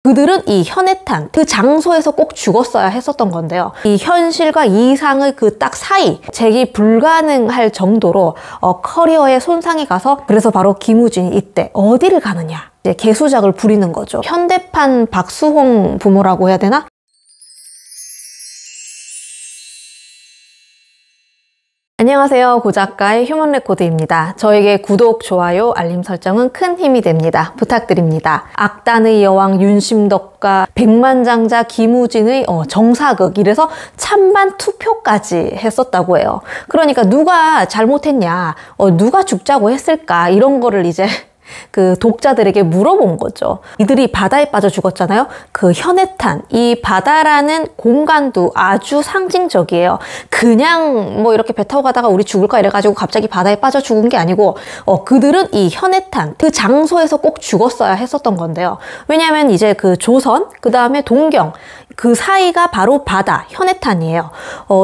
그들은 이 현해탄, 그 장소에서 꼭 죽었어야 했었던 건데요. 이 현실과 이상의 그 딱 사이, 재기 불가능할 정도로 커리어에 손상이 가서, 그래서 바로 김우진이 이때 어디를 가느냐, 이제 개수작을 부리는 거죠. 현대판 박수홍 부모라고 해야 되나? 안녕하세요. 고작가의 휴먼레코드입니다. 저에게 구독, 좋아요, 알림 설정은 큰 힘이 됩니다. 부탁드립니다. 악단의 여왕 윤심덕과 백만장자 김우진의 정사극, 이래서 찬반 투표까지 했었다고 해요. 그러니까 누가 잘못했냐, 누가 죽자고 했을까, 이런 거를 이제 그 독자들에게 물어본 거죠. 이들이 바다에 빠져 죽었잖아요. 그 현해탄, 이 바다라는 공간도 아주 상징적이에요. 그냥 뭐 이렇게 배 타고 가다가 우리 죽을까 이래가지고 갑자기 바다에 빠져 죽은 게 아니고, 그들은 이 현해탄, 그 장소에서 꼭 죽었어야 했었던 건데요. 왜냐하면 이제 그 조선, 그 다음에 동경, 그 사이가 바로 바다, 현해탄이에요.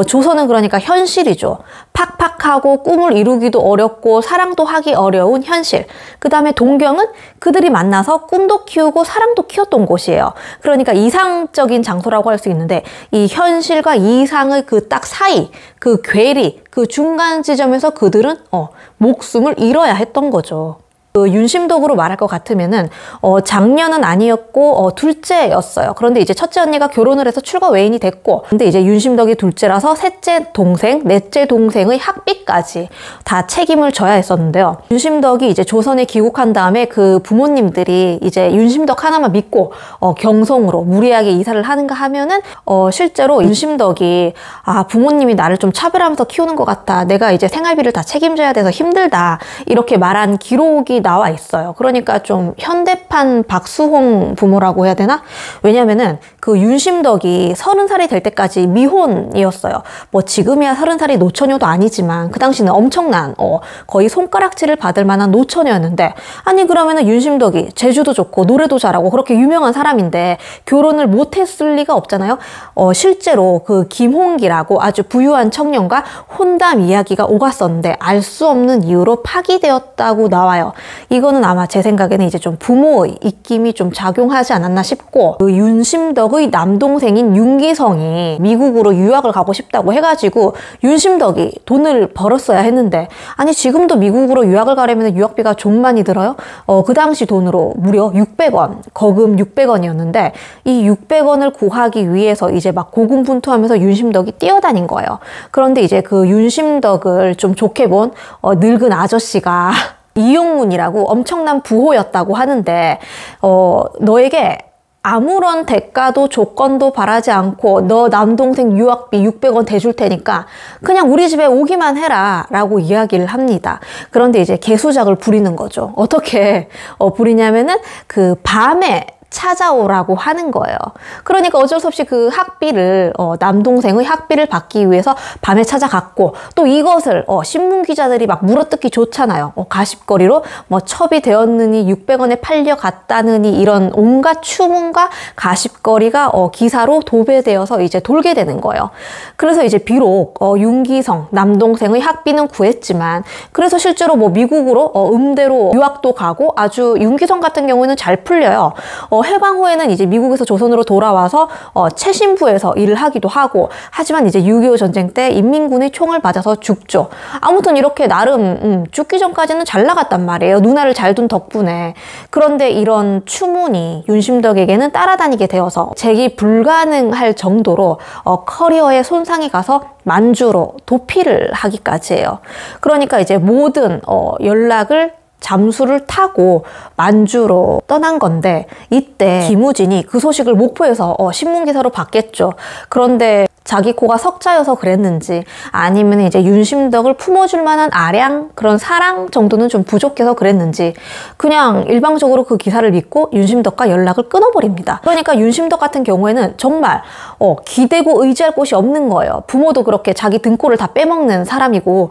조선은 그러니까 현실이죠. 팍팍하고 꿈을 이루기도 어렵고 사랑도 하기 어려운 현실. 그 다음에 동경은 그들이 만나서 꿈도 키우고 사랑도 키웠던 곳이에요. 그러니까 이상적인 장소라고 할 수 있는데, 이 현실과 이상의 그 딱 사이, 그 괴리, 그 중간 지점에서 그들은 목숨을 잃어야 했던 거죠. 그 윤심덕으로 말할 것 같으면은 장녀는 아니었고 둘째였어요. 그런데 이제 첫째 언니가 결혼을 해서 출가 외인이 됐고, 근데 이제 윤심덕이 둘째라서 셋째 동생, 넷째 동생의 학비까지 다 책임을 져야 했었는데요. 윤심덕이 이제 조선에 귀국한 다음에 그 부모님들이 이제 윤심덕 하나만 믿고 경성으로 무리하게 이사를 하는가 하면은 실제로 윤심덕이 부모님이 나를 좀 차별하면서 키우는 것 같다, 내가 이제 생활비를 다 책임져야 돼서 힘들다, 이렇게 말한 기록이 나와 있어요. 그러니까 좀 현대판 박수홍 부모라고 해야 되나? 왜냐면은 그 윤심덕이 30살이 될 때까지 미혼이었어요. 뭐 지금이야 30살이 노처녀도 아니지만 그 당시는 엄청난 거의 손가락질을 받을 만한 노처녀였는데, 아니 그러면은 윤심덕이 제주도 좋고 노래도 잘하고 그렇게 유명한 사람인데 결혼을 못했을 리가 없잖아요. 실제로 그 김홍기라고 아주 부유한 청년과 혼담 이야기가 오갔었는데 알 수 없는 이유로 파기되었다고 나와요. 이거는 아마 제 생각에는 이제 좀 부모의 입김이 좀 작용하지 않았나 싶고, 그 윤심덕의 남동생인 윤기성이 미국으로 유학을 가고 싶다고 해가지고 윤심덕이 돈을 벌었어야 했는데, 아니 지금도 미국으로 유학을 가려면 유학비가 좀 많이 들어요. 그 당시 돈으로 무려 600원, 거금 600원이었는데 이 600원을 구하기 위해서 이제 막 고군분투하면서 윤심덕이 뛰어다닌 거예요. 그런데 이제 그 윤심덕을 좀 좋게 본 늙은 아저씨가 이용문이라고 엄청난 부호였다고 하는데, 너에게 아무런 대가도 조건도 바라지 않고 너 남동생 유학비 600원 대줄 테니까 그냥 우리 집에 오기만 해라 라고 이야기를 합니다. 그런데 이제 개수작을 부리는 거죠. 어떻게 부리냐면은 그 밤에 찾아오라고 하는 거예요. 그러니까 어쩔 수 없이 그 학비를 남동생의 학비를 받기 위해서 밤에 찾아갔고, 또 이것을 신문 기자들이 막 물어뜯기 좋잖아요. 가십거리로 뭐 첩이 되었느니 600원에 팔려갔다느니 이런 온갖 추문과 가십거리가 기사로 도배되어서 이제 돌게 되는 거예요. 그래서 이제 비록 윤기성 남동생의 학비는 구했지만, 그래서 실제로 뭐 미국으로 음대로 유학도 가고 아주 윤기성 같은 경우에는 잘 풀려요. 해방 후에는 이제 미국에서 조선으로 돌아와서 최신부에서 일을 하기도 하고, 하지만 이제 6.25 전쟁 때 인민군의 총을 맞아서 죽죠. 아무튼 이렇게 나름 죽기 전까지는 잘 나갔단 말이에요. 누나를 잘 둔 덕분에. 그런데 이런 추문이 윤심덕에게는 따라다니게 되어서 재기 불가능할 정도로 커리어에 손상이 가서 만주로 도피를 하기까지 해요. 그러니까 이제 모든 연락을 잠수를 타고 만주로 떠난 건데, 이때 김우진이 그 소식을 목포에서 신문기사로 봤겠죠. 그런데 자기 코가 석자여서 그랬는지, 아니면 이제 윤심덕을 품어줄 만한 아량, 그런 사랑 정도는 좀 부족해서 그랬는지 그냥 일방적으로 그 기사를 믿고 윤심덕과 연락을 끊어버립니다. 그러니까 윤심덕 같은 경우에는 정말 기대고 의지할 곳이 없는 거예요. 부모도 그렇게 자기 등골을 다 빼먹는 사람이고,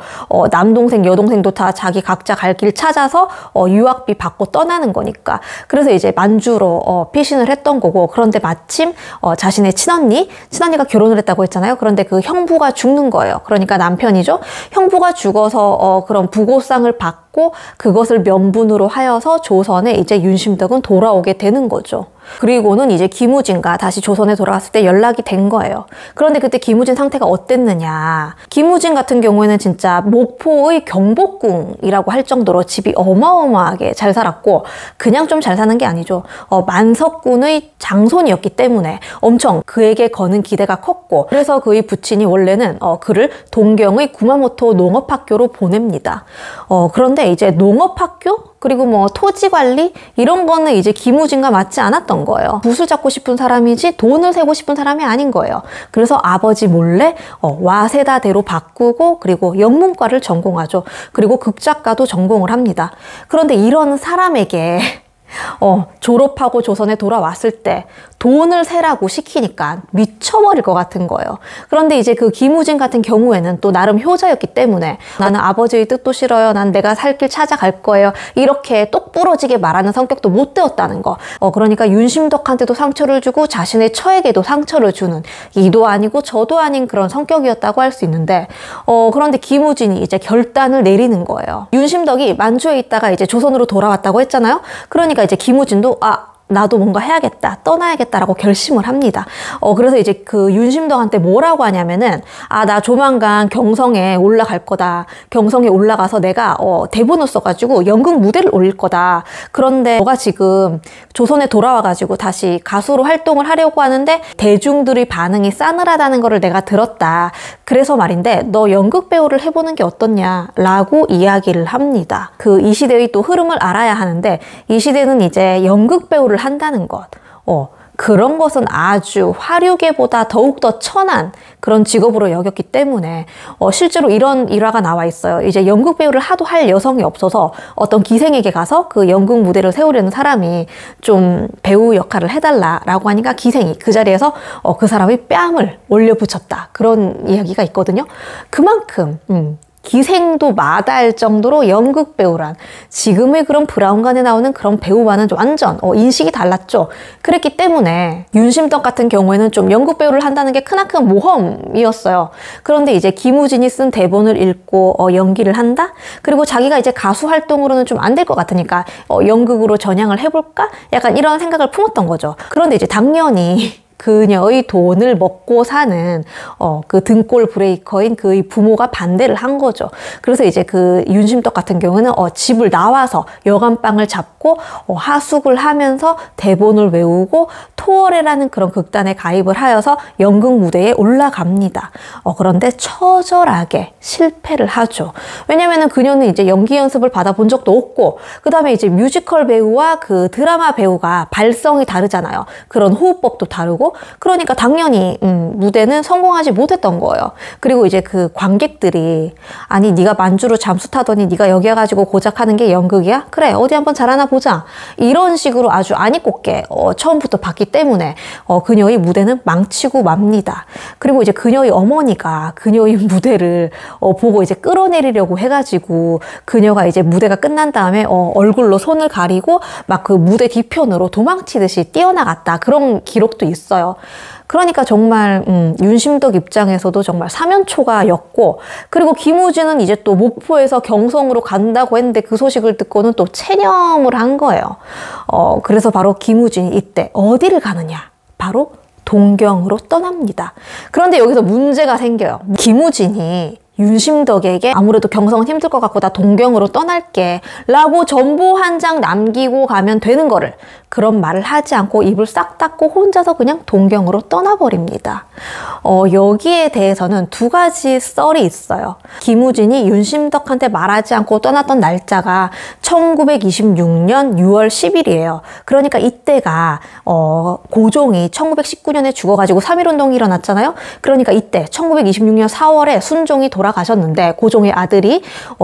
남동생 여동생도 다 자기 각자 갈 길 찾아서 유학비 받고 떠나는 거니까. 그래서 이제 만주로 피신을 했던 거고, 그런데 마침 자신의 친언니가 결혼을 했다고 했잖아요. 그런데 그 형부가 죽는 거예요. 그러니까 남편이죠. 형부가 죽어서 그런 부고상을 받고 그것을 명분으로 하여서 조선에 이제 윤심덕은 돌아오게 되는 거죠. 그리고는 이제 김우진과 다시 조선에 돌아갔을 때 연락이 된 거예요. 그런데 그때 김우진 상태가 어땠느냐. 김우진 같은 경우에는 진짜 목포의 경복궁이라고 할 정도로 집이 어마어마하게 잘 살았고, 그냥 좀 잘 사는 게 아니죠. 만석군의 장손이었기 때문에 엄청 그에게 거는 기대가 컸고, 그래서 그의 부친이 원래는 그를 동경의 구마모토 농업학교로 보냅니다. 그런데 이제 농업학교? 그리고 뭐 토지관리? 이런 거는 이제 김우진과 맞지 않았던 거예요. 붓을 잡고 싶은 사람이지 돈을 세고 싶은 사람이 아닌 거예요. 그래서 아버지 몰래 와세다대로 바꾸고, 그리고 영문과를 전공하죠. 그리고 극작가도 전공을 합니다. 그런데 이런 사람에게 졸업하고 조선에 돌아왔을 때 돈을 세라고 시키니까 미쳐버릴 것 같은 거예요. 그런데 이제 그 김우진 같은 경우에는 또 나름 효자였기 때문에 나는 아버지의 뜻도 싫어요. 난 내가 살 길 찾아갈 거예요. 이렇게 똑부러지게 말하는 성격도 못 되었다는 거. 그러니까 윤심덕한테도 상처를 주고 자신의 처에게도 상처를 주는, 이도 아니고 저도 아닌 그런 성격이었다고 할 수 있는데, 그런데 김우진이 이제 결단을 내리는 거예요. 윤심덕이 만주에 있다가 이제 조선으로 돌아왔다고 했잖아요. 그러니까 이제 김우진도 나도 뭔가 해야겠다, 떠나야겠다라고 결심을 합니다. 그래서 이제 그 윤심덕한테 뭐라고 하냐면은, 나 조만간 경성에 올라갈 거다. 경성에 올라가서 내가 대본을 써가지고 연극 무대를 올릴 거다. 그런데 너가 지금 조선에 돌아와가지고 다시 가수로 활동을 하려고 하는데 대중들의 반응이 싸늘하다는 거를 내가 들었다. 그래서 말인데 너 연극 배우를 해보는 게 어떻냐라고 이야기를 합니다. 그 이 시대의 또 흐름을 알아야 하는데, 이 시대는 이제 연극 배우를 한다는 것, 그런 것은 아주 화류계보다 더욱더 천한 그런 직업으로 여겼기 때문에 실제로 이런 일화가 나와 있어요. 이제 연극 배우를 하도 할 여성이 없어서 어떤 기생에게 가서 그 연극 무대를 세우려는 사람이 좀 배우 역할을 해달라라고 하니까 기생이 그 자리에서 그 사람의 뺨을 올려붙였다. 그런 이야기가 있거든요. 그만큼 기생도 마다할 정도로 연극 배우란, 지금의 그런 브라운관에 나오는 그런 배우와는 완전 인식이 달랐죠. 그랬기 때문에 윤심덕 같은 경우에는 좀 연극 배우를 한다는 게 크나큰 모험이었어요. 그런데 이제 김우진이 쓴 대본을 읽고 연기를 한다? 그리고 자기가 이제 가수 활동으로는 좀 안 될 것 같으니까 연극으로 전향을 해볼까? 약간 이런 생각을 품었던 거죠. 그런데 이제 당연히 그녀의 돈을 먹고 사는 그 등골 브레이커인 그의 부모가 반대를 한 거죠. 그래서 이제 그 윤심덕 같은 경우는 집을 나와서 여간방을 잡고 하숙을 하면서 대본을 외우고 토월해라는 그런 극단에 가입을 하여서 연극 무대에 올라갑니다. 그런데 처절하게 실패를 하죠. 왜냐면은 그녀는 이제 연기 연습을 받아본 적도 없고, 그 다음에 이제 뮤지컬 배우와 그 드라마 배우가 발성이 다르잖아요. 그런 호흡법도 다르고, 그러니까 당연히 무대는 성공하지 못했던 거예요. 그리고 이제 그 관객들이, 아니 네가 만주로 잠수 타더니 네가 여기 와가지고 고작하는 게 연극이야? 그래, 어디 한번 잘하나 보자. 이런 식으로 아주 아니 꼽게 처음부터 봤기 때문에 그녀의 무대는 망치고 맙니다. 그리고 이제 그녀의 어머니가 그녀의 무대를 보고 이제 끌어내리려고 해가지고, 그녀가 이제 무대가 끝난 다음에 얼굴로 손을 가리고 막 그 무대 뒤편으로 도망치듯이 뛰어나갔다. 그런 기록도 있어요. 그러니까 정말 윤심덕 입장에서도 정말 사면초가였고, 그리고 김우진은 이제 또 목포에서 경성으로 간다고 했는데 그 소식을 듣고는 또 체념을 한 거예요. 그래서 바로 김우진이 이때 어디를 가느냐? 바로 동경으로 떠납니다. 그런데 여기서 문제가 생겨요. 김우진이 윤심덕에게 아무래도 경성은 힘들 것 같고 나 동경으로 떠날게 라고 전보 한 장 남기고 가면 되는 거를, 그런 말을 하지 않고 입을 싹 닫고 혼자서 그냥 동경으로 떠나버립니다. 여기에 대해서는 두 가지 썰이 있어요. 김우진이 윤심덕한테 말하지 않고 떠났던 날짜가 1926년 6월 10일이에요. 그러니까 이때가 고종이 1919년에 죽어가지고 3.1운동이 일어났잖아요. 그러니까 이때 1926년 4월에 순종이 돌아가셨는데, 고종의 아들이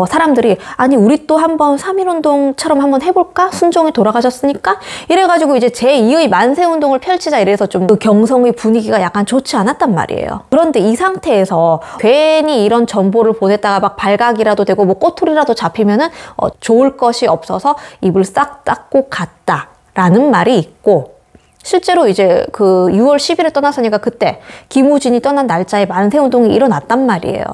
사람들이 아니 우리 또 한번 3.1운동처럼 한번 해볼까? 순종이 돌아가셨으니까 이래가지고 이제 제2의 만세운동을 펼치자, 이래서 좀 그 경성의 분위기가 약간 좋지 않았단 말이에요. 그런데 이 상태에서 괜히 이런 정보를 보냈다가 막 발각이라도 되고 뭐 꼬투리라도 잡히면은 좋을 것이 없어서 입을 싹 닫고 갔다라는 말이 있고, 실제로 이제 그 6월 10일에 떠났으니까 그때 김우진이 떠난 날짜에 만세운동이 일어났단 말이에요.